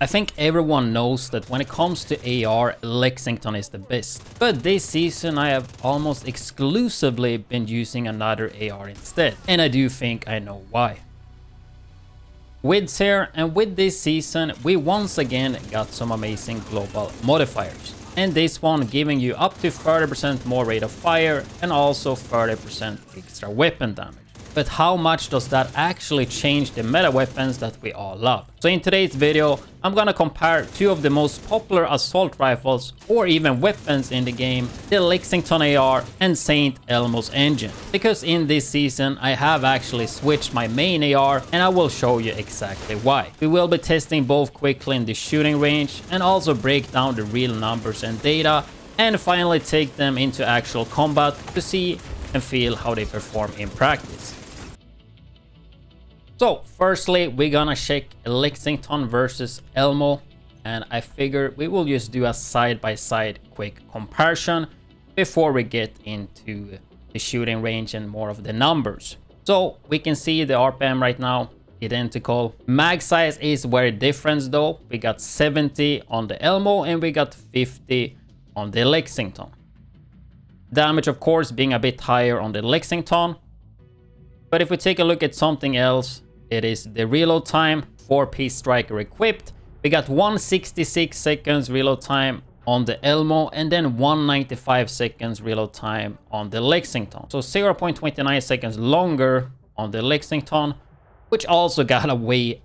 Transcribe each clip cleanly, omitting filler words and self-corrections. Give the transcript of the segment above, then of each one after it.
I think everyone knows that when it comes to AR, Lexington is the best. But this season I have almost exclusively been using another AR instead. And I do think I know why. widdz here, and with this season we once again got some amazing global modifiers. And this one giving you up to 30% more rate of fire and also 30% extra weapon damage. But how much does that actually change the meta weapons that we all love? So in today's video, I'm gonna compare two of the most popular assault rifles or even weapons in the game, the Lexington AR and Saint Elmo's engine. Because in this season, I have actually switched my main AR and I will show you exactly why. We will be testing both quickly in the shooting range and also break down the real numbers and data and finally take them into actual combat to see and feel how they perform in practice. So firstly, we're gonna check Lexington versus Elmo, and I figure we will just do a side-by-side quick comparison before we get into the shooting range and more of the numbers. So we can see the RPM right now, identical. Mag size is very different though. We got 70 on the Elmo and we got 50 on the Lexington. Damage of course being a bit higher on the Lexington. But if we take a look at something else, it is the reload time. 4-piece striker equipped. We got 166 seconds reload time on the Elmo and then 195 seconds reload time on the Lexington. So 0.29 seconds longer on the Lexington, which also got a way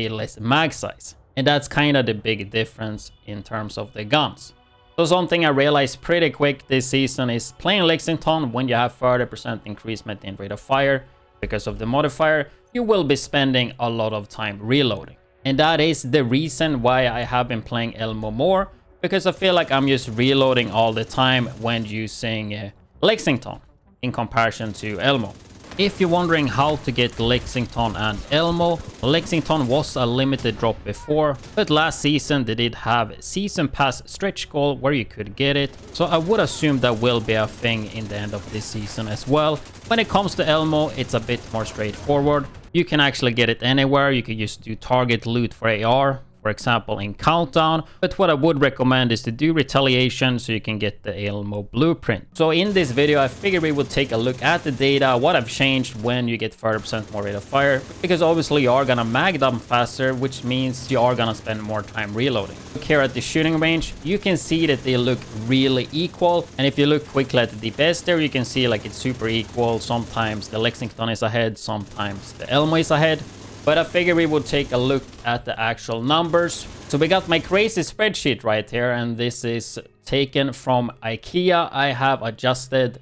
less mag size. And that's kind of the big difference in terms of the guns. So something I realized pretty quick this season is playing Lexington when you have 30% increasement in rate of fire because of the modifier, you will be spending a lot of time reloading. And that is the reason why I have been playing Elmo more, because I feel like I'm just reloading all the time when using Lexington in comparison to Elmo. If you're wondering how to get Lexington and Elmo, Lexington was a limited drop before, but last season they did have season pass stretch goal where you could get it, so I would assume that will be a thing in the end of this season as well. When it comes to Elmo, it's a bit more straightforward. You can actually get it anywhere. You can just do target loot for AR, for example in Countdown, but what I would recommend is to do retaliation so you can get the Elmo blueprint. So in this video I figured we would take a look at the data, what I've changed when you get 30% more rate of fire, because obviously you are gonna mag them faster, which means you are gonna spend more time reloading. Look here at the shooting range, you can see that they look really equal, and if you look quickly at the DPS there, you can see like it's super equal. Sometimes the Lexington is ahead, sometimes the Elmo is ahead. But I figured we would take a look at the actual numbers. So we got my crazy spreadsheet right here, and this is taken from IKEA. I have adjusted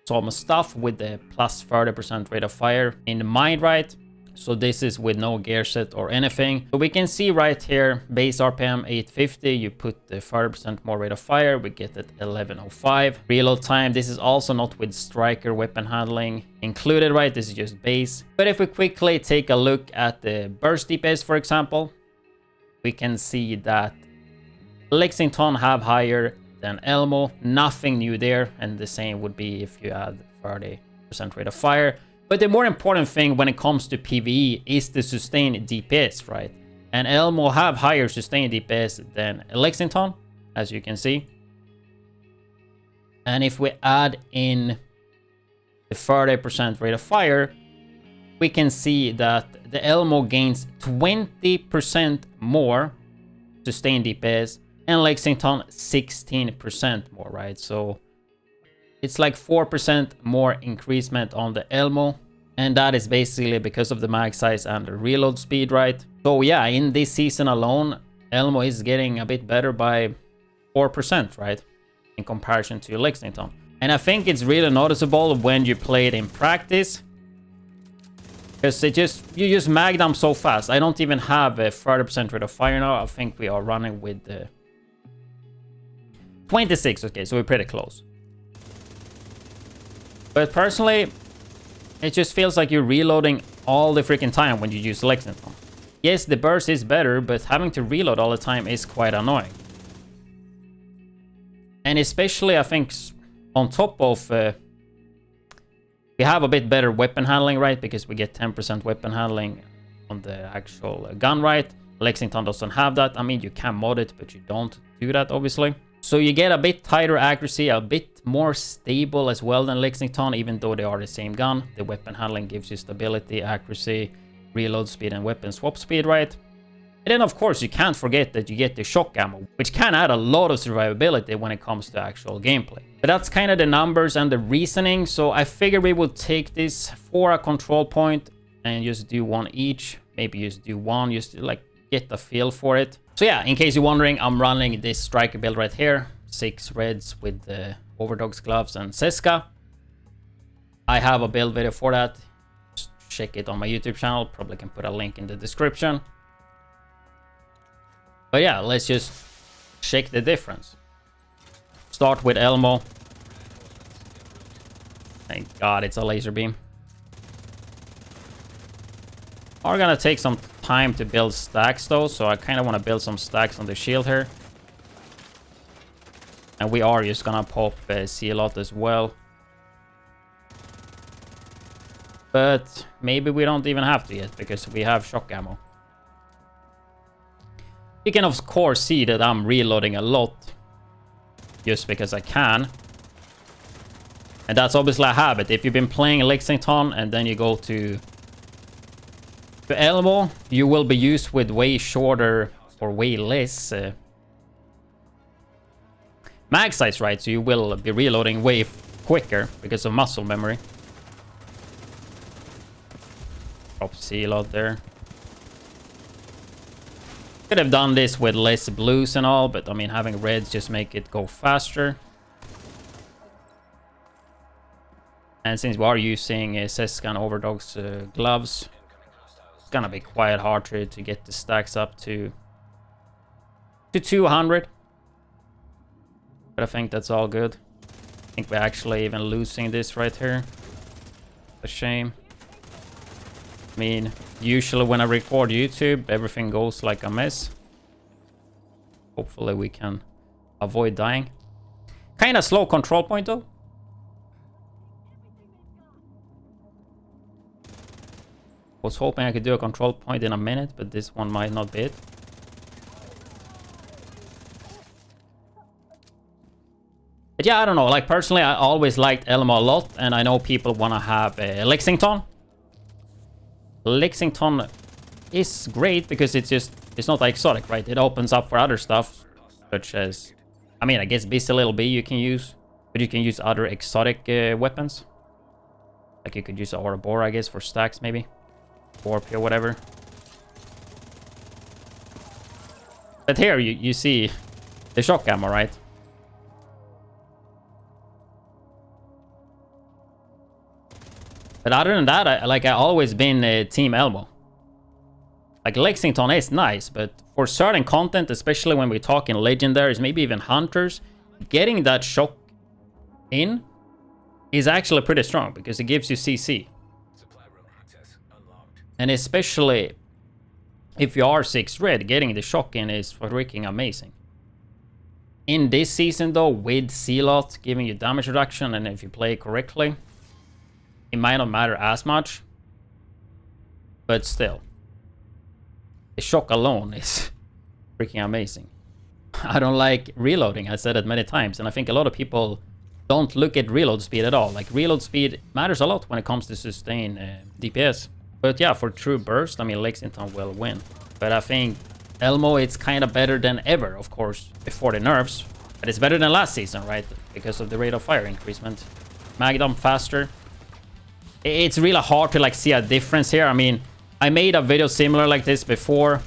some stuff with the plus 30% rate of fire in mind, right? So this is with no gear set or anything. So we can see right here, base RPM 850, you put the 30% more rate of fire, we get it 1105. Reload time, this is also not with striker weapon handling included, right? This is just base. But if we quickly take a look at the burst DPS, for example, we can see that Lexington have higher than Elmo, nothing new there, and the same would be if you add 30% rate of fire. But the more important thing when it comes to PvE is the sustained DPS, right? And Elmo have higher sustained DPS than Lexington, as you can see. And if we add in the 30% rate of fire, we can see that the Elmo gains 20% more sustained DPS and Lexington 16% more, right? So it's like 4% more increasement on the Elmo, and that is basically because of the mag size and the reload speed, right? So yeah, in this season alone, Elmo is getting a bit better by 4%, right? In comparison to Lexington. And I think it's really noticeable when you play it in practice, because you just mag them so fast. I don't even have a 30% rate of fire now. I think we are running with the 26, okay, so we're pretty close. But personally, it just feels like you're reloading all the freaking time when you use Lexington. Yes, the burst is better, but having to reload all the time is quite annoying. And especially, I think, on top of... we have a bit better weapon handling, right? Because we get 10% weapon handling on the actual gun, right? Lexington doesn't have that. I mean, you can mod it, but you don't do that, obviously. So you get a bit tighter accuracy, a bit more stable as well than Lexington, even though they are the same gun. The weapon handling gives you stability, accuracy, reload speed, and weapon swap speed, right? And then, of course, you can't forget that you get the shock ammo, which can add a lot of survivability when it comes to actual gameplay. But that's kind of the numbers and the reasoning, so I figured we would take this for a control point and just do one each. Maybe just do one, just to, like, get the feel for it. So yeah, in case you're wondering, I'm running this striker build right here. 6 reds with the Overdog's gloves and Seska. I have a build video for that. Just check it on my YouTube channel. Probably can put a link in the description. But yeah, let's just check the difference. Start with Elmo. Thank God it's a laser beam. Are gonna take some time to build stacks though, so I kind of want to build some stacks on the shield here. And we are just gonna pop C a lot as well. But maybe we don't even have to yet, because we have shock ammo. You can of course see that I'm reloading a lot, just because I can. And that's obviously a habit. If you've been playing Lexington and then you go to Elmo, you will be used with way shorter or way less mag size, right? So you will be reloading way quicker because of muscle memory. Drop seal out there. Could have done this with less blues and all, but I mean, having reds just make it go faster. And since we are using Seska and Overdog's gloves, it's gonna be quite hard to get the stacks up to 200. But I think that's all good. I think we're actually even losing this right here. A shame. I mean, usually when I record YouTube, everything goes like a mess. Hopefully we can avoid dying. Kind of slow control point though. Was hoping I could do a control point in a minute, but this one might not be it. But yeah, I don't know. Like, personally, I always liked Elmo a lot, and I know people want to have Lexington. Lexington is great because it's not exotic, right? It opens up for other stuff, such as, I mean, I guess Busy Little Bee you can use, but you can use other exotic weapons. Like, you could use Ouroboros, I guess, for stacks, maybe. Warp or whatever. But here you see the shock ammo, right? But other than that, I always been Team Elmo. Like, Lexington is nice, but for certain content, especially when we're talking legendaries, maybe even hunters, getting that shock in is actually pretty strong because it gives you CC. And especially if you are 6 red, getting the shock in is freaking amazing. In this season though, with C-Lot giving you damage reduction, and if you play correctly, it might not matter as much. But still, the shock alone is freaking amazing. I don't like reloading, I said it many times, and I think a lot of people don't look at reload speed at all. Like, reload speed matters a lot when it comes to sustain DPS. But yeah, for true burst, I mean, Lexington will win. But I think Elmo, it's kind of better than ever, of course, before the nerfs. But it's better than last season, right? Because of the rate of fire increasement. Mag dump faster. It's really hard to, like, see a difference here. I mean, I made a video similar like this before,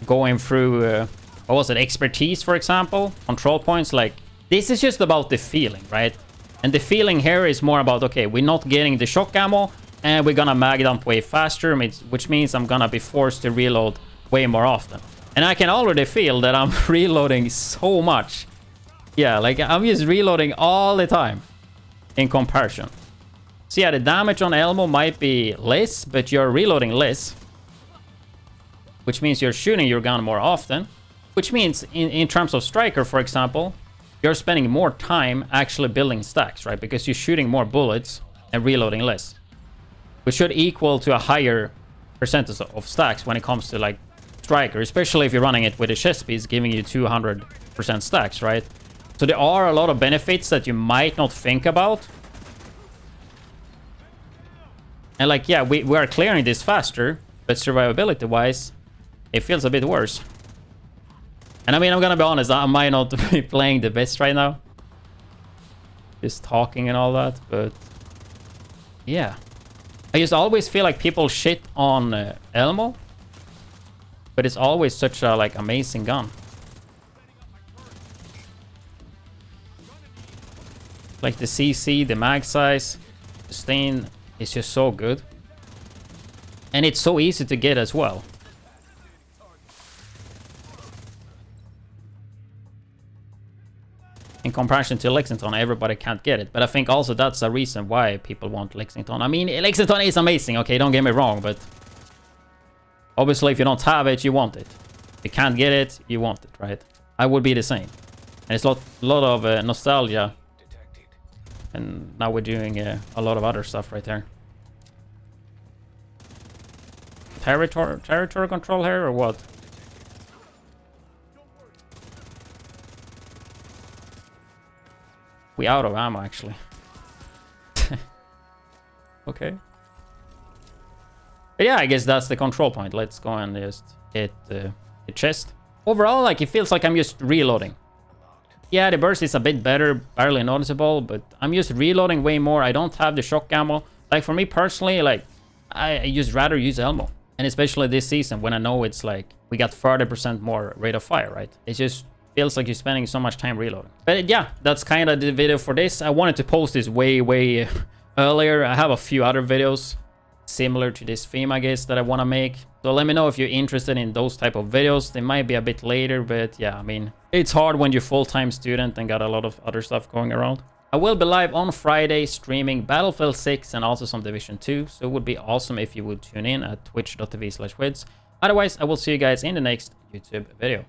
going through, what was it, expertise, for example, control points. Like, this is just about the feeling, right? And the feeling here is more about, okay, we're not getting the shock ammo, and we're gonna mag dump way faster, which means I'm gonna be forced to reload way more often. And I can already feel that I'm reloading so much. Yeah, like, I'm just reloading all the time in comparison. So yeah, the damage on Elmo might be less, but you're reloading less. Which means you're shooting your gun more often. Which means, in terms of striker, for example, you're spending more time actually building stacks, right? Because you're shooting more bullets and reloading less. Which should equal to a higher percentage of stacks when it comes to, like, striker, especially if you're running it with a chest piece, giving you 200% stacks, right? So there are a lot of benefits that you might not think about. And like, yeah, we are clearing this faster, but survivability-wise, it feels a bit worse. And I mean, I'm gonna be honest, I might not be playing the best right now. Just talking and all that, but yeah. I just always feel like people shit on Elmo, but it's always such a like amazing gun. Like the CC, the mag size, the stain is just so good. And it's so easy to get as well. In comparison to Lexington, everybody can't get it. But I think also that's a reason why people want Lexington. I mean, Lexington is amazing, okay? Don't get me wrong, but obviously if you don't have it, you want it. If you can't get it, you want it, right? I would be the same. And it's a lot of nostalgia. And now we're doing a lot of other stuff right there. Territory control here or what? We out of ammo actually. Okay. But yeah, I guess that's the control point. Let's go and just hit the chest. Overall, like it feels like I'm just reloading. Yeah, the burst is a bit better, barely noticeable, but I'm just reloading way more. I don't have the shock ammo. Like for me personally, like I just rather use Elmo. And especially this season when I know it's like we got 30% more rate of fire, right? It just feels like you're spending so much time reloading. But yeah, that's kind of the video for this. I wanted to post this way earlier. I have a few other videos similar to this theme, I guess, that I want to make. So let me know if you're interested in those type of videos. They might be a bit later, but yeah, I mean, it's hard when you're full-time student and got a lot of other stuff going around. I will be live on Friday streaming Battlefield 6 and also some Division 2. So it would be awesome if you would tune in at twitch.tv/widdz. Otherwise, I will see you guys in the next YouTube video.